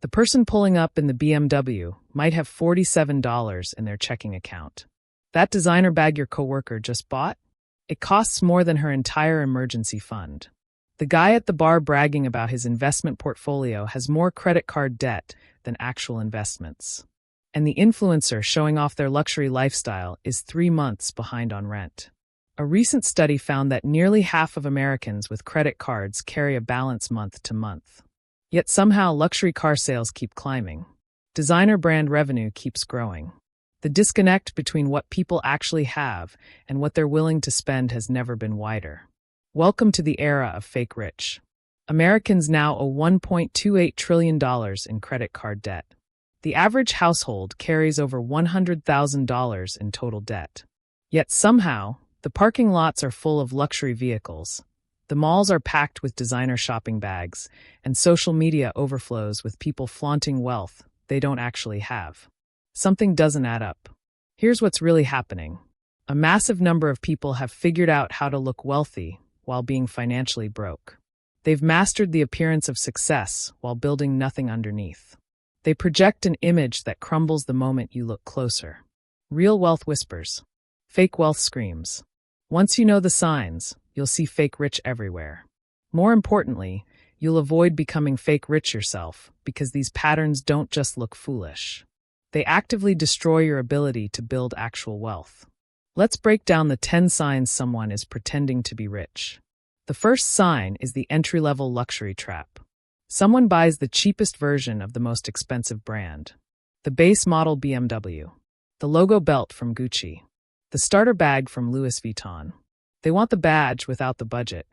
The person pulling up in the BMW might have $47 in their checking account. That designer bag your coworker just bought? It costs more than her entire emergency fund. The guy at the bar bragging about his investment portfolio has more credit card debt than actual investments. And the influencer showing off their luxury lifestyle is 3 months behind on rent. A recent study found that nearly half of Americans with credit cards carry a balance month to month. Yet somehow luxury car sales keep climbing. Designer brand revenue keeps growing. The disconnect between what people actually have and what they're willing to spend has never been wider. Welcome to the era of fake rich. Americans now owe $1.28 trillion in credit card debt. The average household carries over $100,000 in total debt. Yet somehow, the parking lots are full of luxury vehicles. The malls are packed with designer shopping bags, and social media overflows with people flaunting wealth they don't actually have. Something doesn't add up. Here's what's really happening. A massive number of people have figured out how to look wealthy while being financially broke. They've mastered the appearance of success while building nothing underneath. They project an image that crumbles the moment you look closer. Real wealth whispers. Fake wealth screams. Once you know the signs, you'll see fake rich everywhere. More importantly, you'll avoid becoming fake rich yourself because these patterns don't just look foolish. They actively destroy your ability to build actual wealth. Let's break down the 10 signs someone is pretending to be rich. The first sign is the entry-level luxury trap. Someone buys the cheapest version of the most expensive brand. The base model BMW. The logo belt from Gucci. The starter bag from Louis Vuitton. They want the badge without the budget.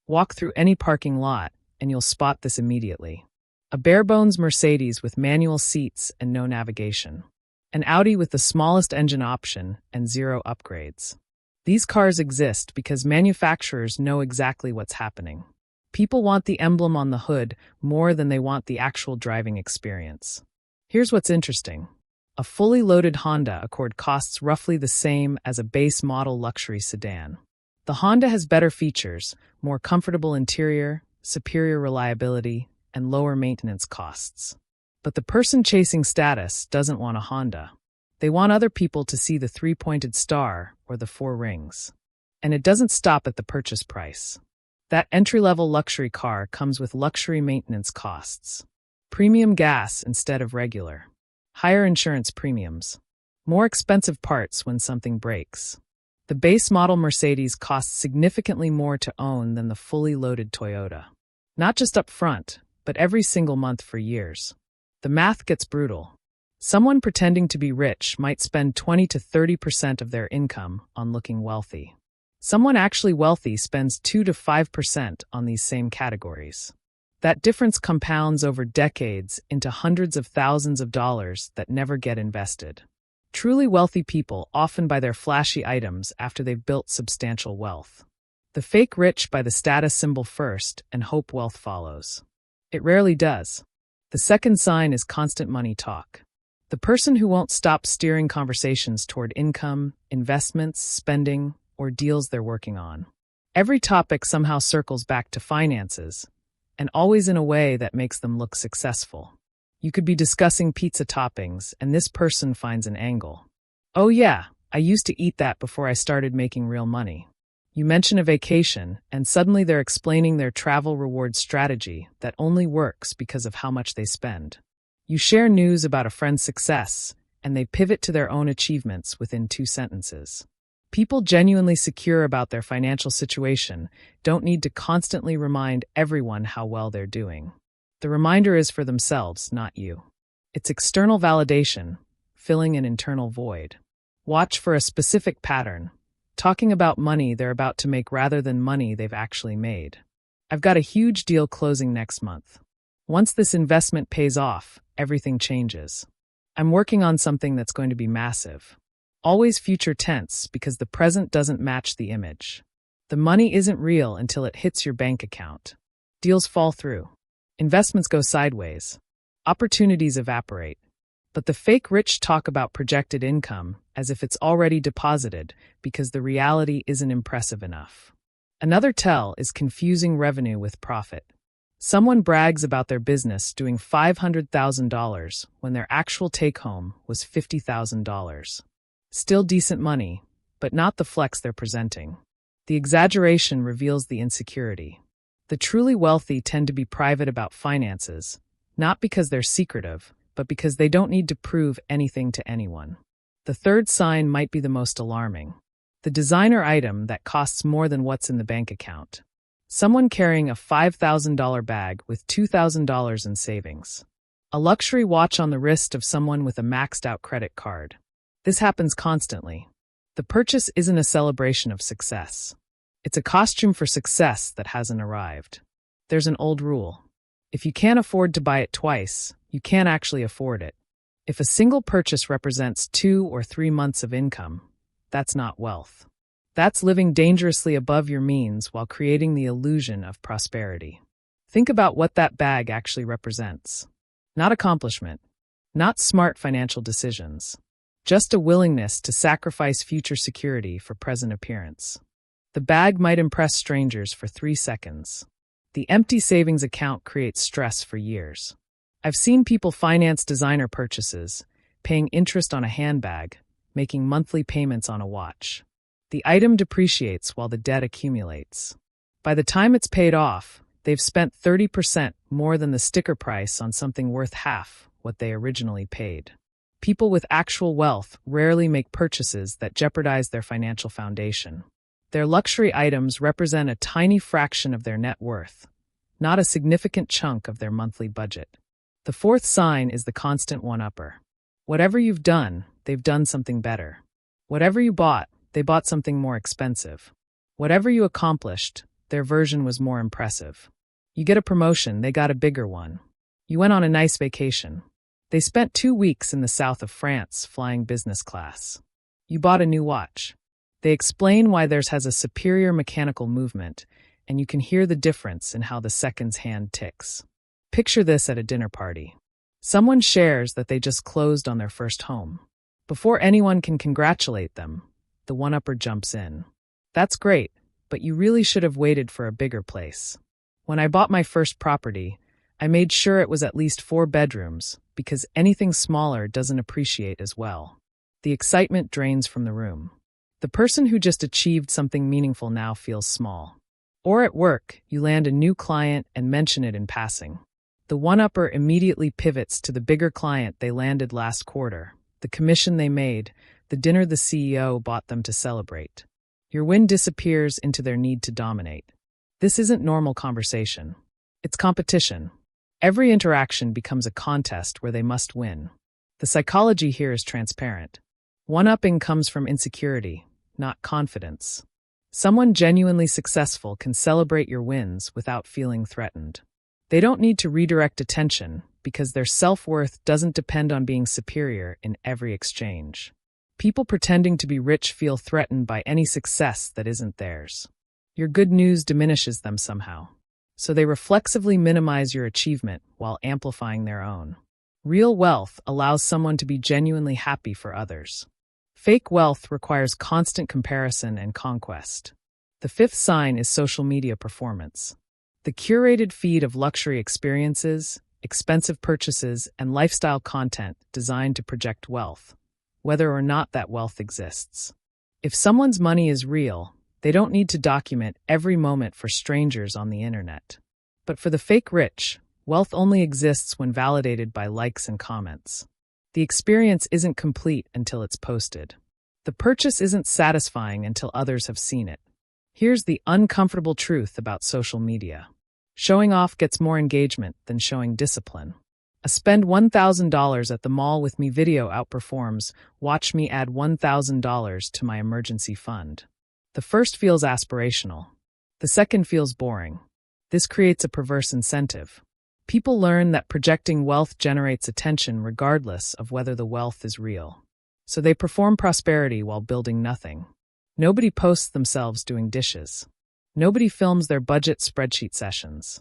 Walk through any parking lot, and you'll spot this immediately. A bare-bones Mercedes with manual seats and no navigation. An Audi with the smallest engine option and 0 upgrades. These cars exist because manufacturers know exactly what's happening. People want the emblem on the hood more than they want the actual driving experience. Here's what's interesting. A fully loaded Honda Accord costs roughly the same as a base model luxury sedan. The Honda has better features, more comfortable interior, superior reliability, and lower maintenance costs. But the person chasing status doesn't want a Honda. They want other people to see the 3-pointed star or the 4 rings. And it doesn't stop at the purchase price. That entry-level luxury car comes with luxury maintenance costs. Premium gas instead of regular. Higher insurance premiums. More expensive parts when something breaks. The base model Mercedes costs significantly more to own than the fully loaded Toyota. Not just up front, but every single month for years. The math gets brutal. Someone pretending to be rich might spend 20 to 30% of their income on looking wealthy. Someone actually wealthy spends 2 to 5% on these same categories. That difference compounds over decades into hundreds of thousands of dollars that never get invested. Truly wealthy people often buy their flashy items after they've built substantial wealth. The fake rich buy the status symbol first and hope wealth follows. It rarely does. The second sign is constant money talk. The person who won't stop steering conversations toward income, investments, spending, or deals they're working on. Every topic somehow circles back to finances, and always in a way that makes them look successful. You could be discussing pizza toppings, and this person finds an angle. Oh yeah, I used to eat that before I started making real money. You mention a vacation, and suddenly they're explaining their travel reward strategy that only works because of how much they spend. You share news about a friend's success, and they pivot to their own achievements within 2 sentences. People genuinely secure about their financial situation don't need to constantly remind everyone how well they're doing. The reminder is for themselves, not you. It's external validation, filling an internal void. Watch for a specific pattern. Talking about money they're about to make rather than money they've actually made. I've got a huge deal closing next month. Once this investment pays off, everything changes. I'm working on something that's going to be massive. Always future tense because the present doesn't match the image. The money isn't real until it hits your bank account. Deals fall through. Investments go sideways. Opportunities evaporate. But the fake rich talk about projected income as if it's already deposited because the reality isn't impressive enough. Another tell is confusing revenue with profit. Someone brags about their business doing $500,000 when their actual take-home was $50,000. Still decent money, but not the flex they're presenting. The exaggeration reveals the insecurity. The truly wealthy tend to be private about finances, not because they're secretive, but because they don't need to prove anything to anyone. The third sign might be the most alarming. The designer item that costs more than what's in the bank account. Someone carrying a $5,000 bag with $2,000 in savings. A luxury watch on the wrist of someone with a maxed-out credit card. This happens constantly. The purchase isn't a celebration of success. It's a costume for success that hasn't arrived. There's an old rule. If you can't afford to buy it twice, you can't actually afford it. If a single purchase represents 2 or 3 months of income, that's not wealth. That's living dangerously above your means while creating the illusion of prosperity. Think about what that bag actually represents. Not accomplishment, not smart financial decisions, just a willingness to sacrifice future security for present appearance. The bag might impress strangers for 3 seconds. The empty savings account creates stress for years. I've seen people finance designer purchases, paying interest on a handbag, making monthly payments on a watch. The item depreciates while the debt accumulates. By the time it's paid off, they've spent 30% more than the sticker price on something worth half what they originally paid. People with actual wealth rarely make purchases that jeopardize their financial foundation. Their luxury items represent a tiny fraction of their net worth, not a significant chunk of their monthly budget. The fourth sign is the constant one-upper. Whatever you've done, they've done something better. Whatever you bought, they bought something more expensive. Whatever you accomplished, their version was more impressive. You get a promotion, they got a bigger one. You went on a nice vacation. They spent 2 weeks in the south of France flying business class. You bought a new watch. They explain why theirs has a superior mechanical movement, and you can hear the difference in how the second's hand ticks. Picture this at a dinner party. Someone shares that they just closed on their first home. Before anyone can congratulate them, the one-upper jumps in. That's great, but you really should have waited for a bigger place. When I bought my first property, I made sure it was at least 4 bedrooms, because anything smaller doesn't appreciate as well. The excitement drains from the room. The person who just achieved something meaningful now feels small. Or at work, you land a new client and mention it in passing. The one-upper immediately pivots to the bigger client they landed last quarter, the commission they made, the dinner the CEO bought them to celebrate. Your win disappears into their need to dominate. This isn't normal conversation. It's competition. Every interaction becomes a contest where they must win. The psychology here is transparent. One-upping comes from insecurity, not confidence. Someone genuinely successful can celebrate your wins without feeling threatened. They don't need to redirect attention because their self-worth doesn't depend on being superior in every exchange. People pretending to be rich feel threatened by any success that isn't theirs. Your good news diminishes them somehow, so they reflexively minimize your achievement while amplifying their own. Real wealth allows someone to be genuinely happy for others. Fake wealth requires constant comparison and conquest. The fifth sign is social media performance. The curated feed of luxury experiences, expensive purchases, and lifestyle content designed to project wealth, whether or not that wealth exists. If someone's money is real, they don't need to document every moment for strangers on the internet. But for the fake rich, wealth only exists when validated by likes and comments. The experience isn't complete until it's posted. The purchase isn't satisfying until others have seen it. Here's the uncomfortable truth about social media. Showing off gets more engagement than showing discipline. A spend $1,000 at the mall with me video outperforms watch me add $1,000 to my emergency fund. The first feels aspirational. The second feels boring. This creates a perverse incentive. People learn that projecting wealth generates attention regardless of whether the wealth is real. So they perform prosperity while building nothing. Nobody posts themselves doing dishes. Nobody films their budget spreadsheet sessions.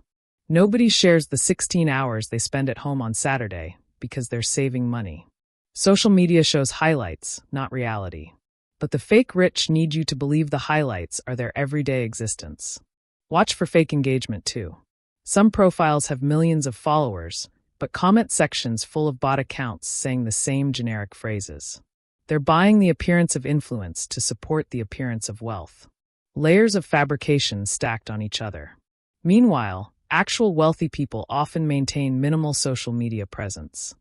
Nobody shares the 16 hours they spend at home on Saturday because they're saving money. Social media shows highlights, not reality. But the fake rich need you to believe the highlights are their everyday existence. Watch for fake engagement too. Some profiles have millions of followers, but comment sections full of bot accounts saying the same generic phrases. They're buying the appearance of influence to support the appearance of wealth. Layers of fabrication stacked on each other. Meanwhile, actual wealthy people often maintain minimal social media presence.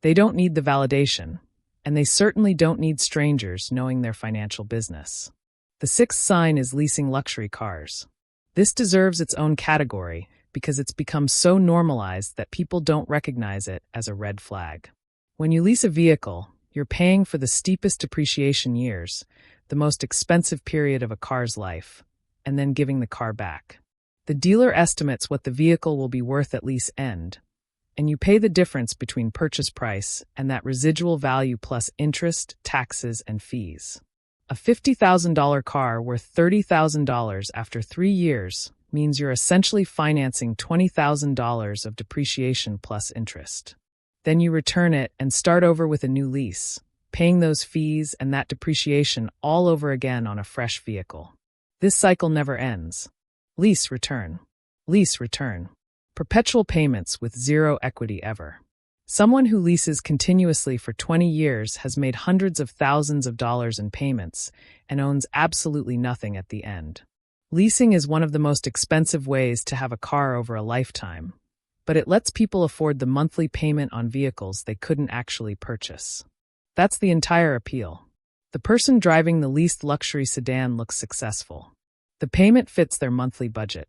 They don't need the validation, and they certainly don't need strangers knowing their financial business. The sixth sign is leasing luxury cars. This deserves its own category because it's become so normalized that people don't recognize it as a red flag. When you lease a vehicle, you're paying for the steepest depreciation years, the most expensive period of a car's life, and then giving the car back. The dealer estimates what the vehicle will be worth at lease end, and you pay the difference between purchase price and that residual value plus interest, taxes, and fees. A $50,000 car worth $30,000 after 3 years means you're essentially financing $20,000 of depreciation plus interest. Then you return it and start over with a new lease, paying those fees and that depreciation all over again on a fresh vehicle. This cycle never ends. Lease, return. Lease, return. Perpetual payments with zero equity ever. Someone who leases continuously for 20 years has made hundreds of thousands of dollars in payments and owns absolutely nothing at the end. Leasing is one of the most expensive ways to have a car over a lifetime, but it lets people afford the monthly payment on vehicles they couldn't actually purchase. That's the entire appeal. The person driving the leased luxury sedan looks successful. The payment fits their monthly budget.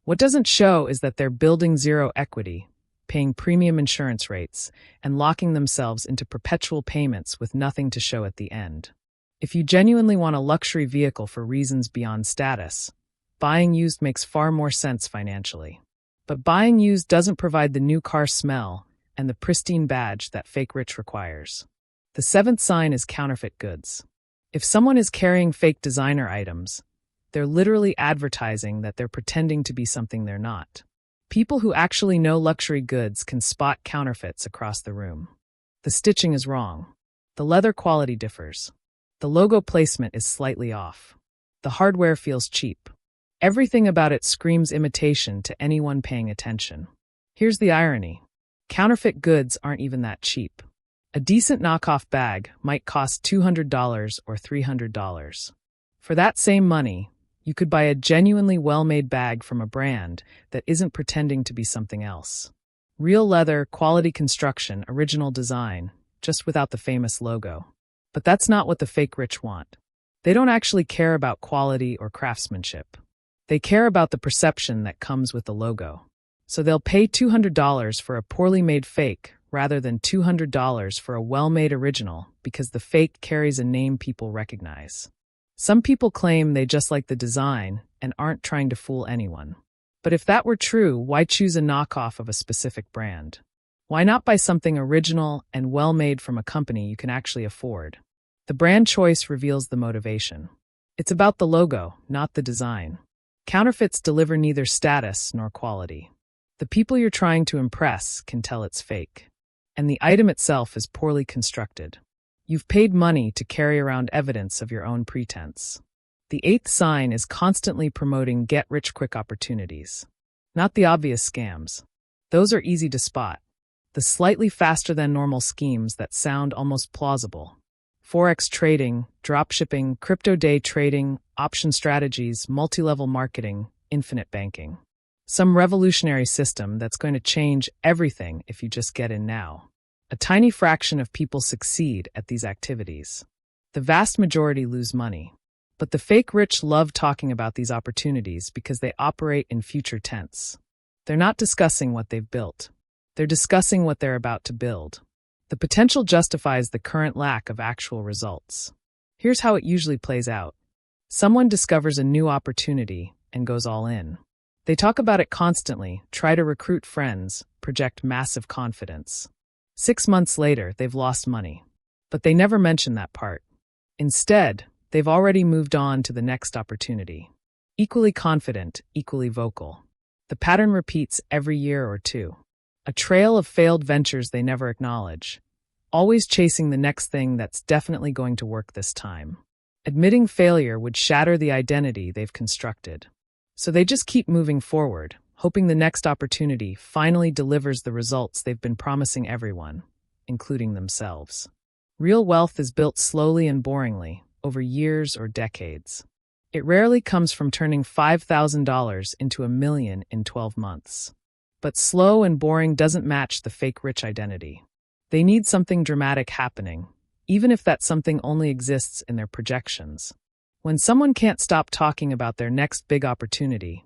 What doesn't show is that they're building zero equity, paying premium insurance rates, and locking themselves into perpetual payments with nothing to show at the end. If you genuinely want a luxury vehicle for reasons beyond status, buying used makes far more sense financially. But buying used doesn't provide the new car smell and the pristine badge that fake rich requires. The seventh sign is counterfeit goods. If someone is carrying fake designer items, they're literally advertising that they're pretending to be something they're not. People who actually know luxury goods can spot counterfeits across the room. The stitching is wrong. The leather quality differs. The logo placement is slightly off. The hardware feels cheap. Everything about it screams imitation to anyone paying attention. Here's the irony. Counterfeit goods aren't even that cheap. A decent knockoff bag might cost $200 or $300. For that same money, you could buy a genuinely well-made bag from a brand that isn't pretending to be something else. Real leather, quality construction, original design, just without the famous logo. But that's not what the fake rich want. They don't actually care about quality or craftsmanship. They care about the perception that comes with the logo. So they'll pay $200 for a poorly made fake rather than $200 for a well-made original because the fake carries a name people recognize. Some people claim they just like the design and aren't trying to fool anyone. But if that were true, why choose a knockoff of a specific brand? Why not buy something original and well-made from a company you can actually afford? The brand choice reveals the motivation. It's about the logo, not the design. Counterfeits deliver neither status nor quality. The people you're trying to impress can tell it's fake. And the item itself is poorly constructed. You've paid money to carry around evidence of your own pretense. The eighth sign is constantly promoting get-rich-quick opportunities. Not the obvious scams. Those are easy to spot. The slightly faster-than-normal schemes that sound almost plausible. Forex trading, dropshipping, crypto day trading, option strategies, multi-level marketing, infinite banking. Some revolutionary system that's going to change everything if you just get in now. A tiny fraction of people succeed at these activities. The vast majority lose money. But the fake rich love talking about these opportunities because they operate in future tense. They're not discussing what they've built. They're discussing what they're about to build. The potential justifies the current lack of actual results. Here's how it usually plays out. Someone discovers a new opportunity and goes all in. They talk about it constantly, try to recruit friends, project massive confidence. 6 months later, they've lost money. But they never mention that part. Instead, they've already moved on to the next opportunity. Equally confident, equally vocal. The pattern repeats every year or two. A trail of failed ventures they never acknowledge. Always chasing the next thing that's definitely going to work this time. Admitting failure would shatter the identity they've constructed. So they just keep moving forward, hoping the next opportunity finally delivers the results they've been promising everyone, including themselves. Real wealth is built slowly and boringly, over years or decades. It rarely comes from turning $5,000 into $1 million in 12 months. But slow and boring doesn't match the fake rich identity. They need something dramatic happening, even if that something only exists in their projections. When someone can't stop talking about their next big opportunity,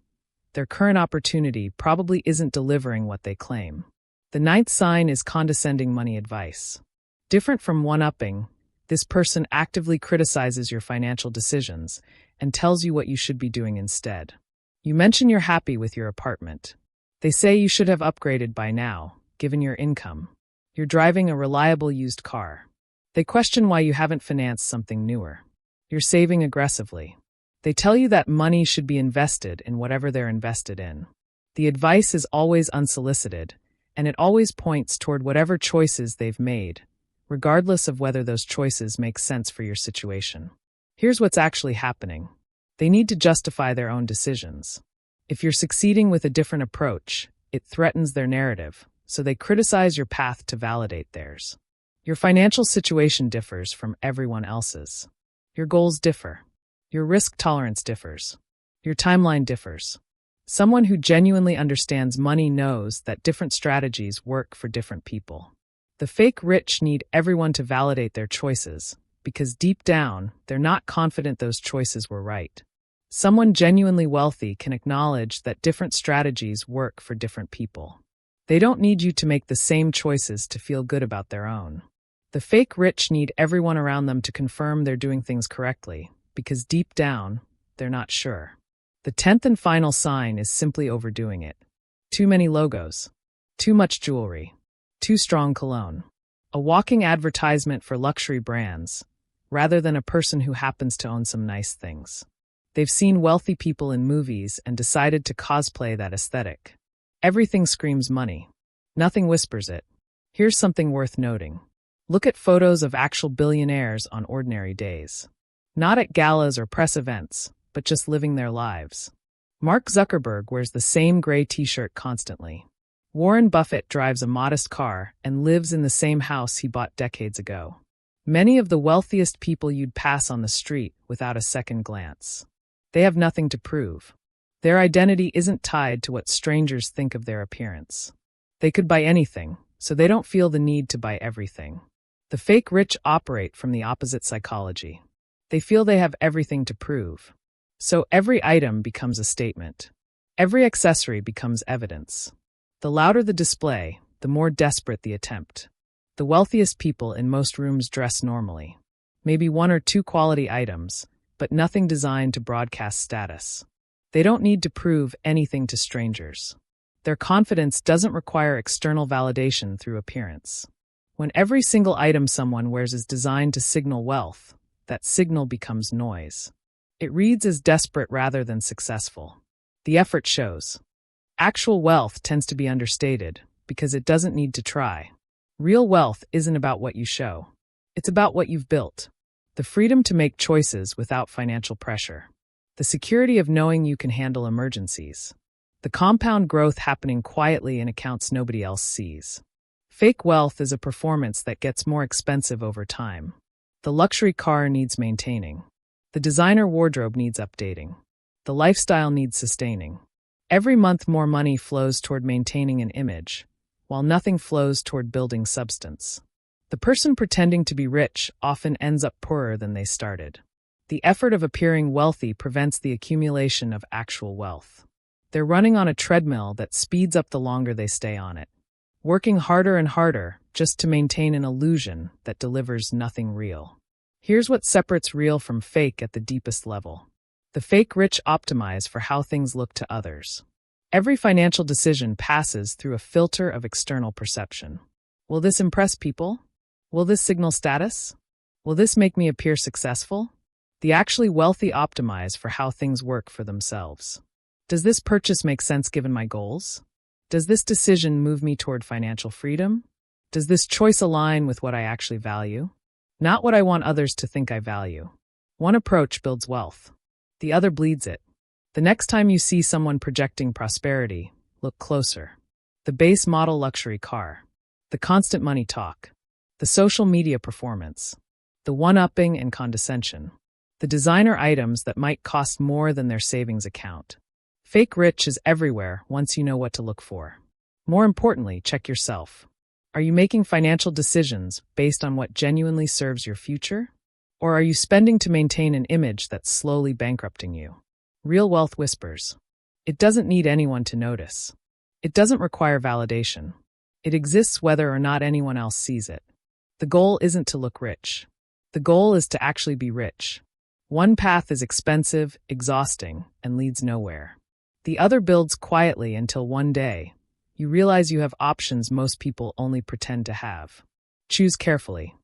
their current opportunity probably isn't delivering what they claim. The ninth sign is condescending money advice. Different from one-upping, this person actively criticizes your financial decisions and tells you what you should be doing instead. You mention you're happy with your apartment. They say you should have upgraded by now, given your income. You're driving a reliable used car. They question why you haven't financed something newer. You're saving aggressively. They tell you that money should be invested in whatever they're invested in. The advice is always unsolicited, and it always points toward whatever choices they've made, regardless of whether those choices make sense for your situation. Here's what's actually happening. They need to justify their own decisions. If you're succeeding with a different approach, it threatens their narrative, so they criticize your path to validate theirs. Your financial situation differs from everyone else's. Your goals differ. Your risk tolerance differs. Your timeline differs. Someone who genuinely understands money knows that different strategies work for different people. The fake rich need everyone to validate their choices, because deep down, they're not confident those choices were right. Someone genuinely wealthy can acknowledge that different strategies work for different people. They don't need you to make the same choices to feel good about their own. The fake rich need everyone around them to confirm they're doing things correctly, because deep down, they're not sure. The 10th and final sign is simply overdoing it. Too many logos. Too much jewelry. Too strong cologne. A walking advertisement for luxury brands, rather than a person who happens to own some nice things. They've seen wealthy people in movies and decided to cosplay that aesthetic. Everything screams money. Nothing whispers it. Here's something worth noting. Look at photos of actual billionaires on ordinary days. Not at galas or press events, but just living their lives. Mark Zuckerberg wears the same gray t-shirt constantly. Warren Buffett drives a modest car and lives in the same house he bought decades ago. Many of the wealthiest people you'd pass on the street without a second glance. They have nothing to prove. Their identity isn't tied to what strangers think of their appearance. They could buy anything, so they don't feel the need to buy everything. The fake rich operate from the opposite psychology. They feel they have everything to prove. So every item becomes a statement. Every accessory becomes evidence. The louder the display, the more desperate the attempt. The wealthiest people in most rooms dress normally. Maybe one or two quality items, but nothing designed to broadcast status. They don't need to prove anything to strangers. Their confidence doesn't require external validation through appearance. When every single item someone wears is designed to signal wealth, that signal becomes noise. It reads as desperate rather than successful. The effort shows. Actual wealth tends to be understated because it doesn't need to try. Real wealth isn't about what you show. It's about what you've built. The freedom to make choices without financial pressure. The security of knowing you can handle emergencies. The compound growth happening quietly in accounts nobody else sees. Fake wealth is a performance that gets more expensive over time. The luxury car needs maintaining. The designer wardrobe needs updating. The lifestyle needs sustaining. Every month more money flows toward maintaining an image, while nothing flows toward building substance. The person pretending to be rich often ends up poorer than they started. The effort of appearing wealthy prevents the accumulation of actual wealth. They're running on a treadmill that speeds up the longer they stay on it, working harder and harder just to maintain an illusion that delivers nothing real. Here's what separates real from fake at the deepest level. The fake rich optimize for how things look to others. Every financial decision passes through a filter of external perception. Will this impress people? Will this signal status? Will this make me appear successful? The actually wealthy optimize for how things work for themselves. Does this purchase make sense given my goals? Does this decision move me toward financial freedom? Does this choice align with what I actually value? Not what I want others to think I value. One approach builds wealth. The other bleeds it. The next time you see someone projecting prosperity, Look closer. The base model luxury car. The constant money talk. The social media performance. The one-upping and condescension. The designer items that might cost more than their savings account. Fake rich is everywhere once you know what to look for. More importantly, check yourself. Are you making financial decisions based on what genuinely serves your future? Or are you spending to maintain an image that's slowly bankrupting you? Real wealth whispers. It doesn't need anyone to notice. It doesn't require validation. It exists whether or not anyone else sees it. The goal isn't to look rich. The goal is to actually be rich. One path is expensive, exhausting, and leads nowhere. The other builds quietly until one day, you realize you have options most people only pretend to have. Choose carefully.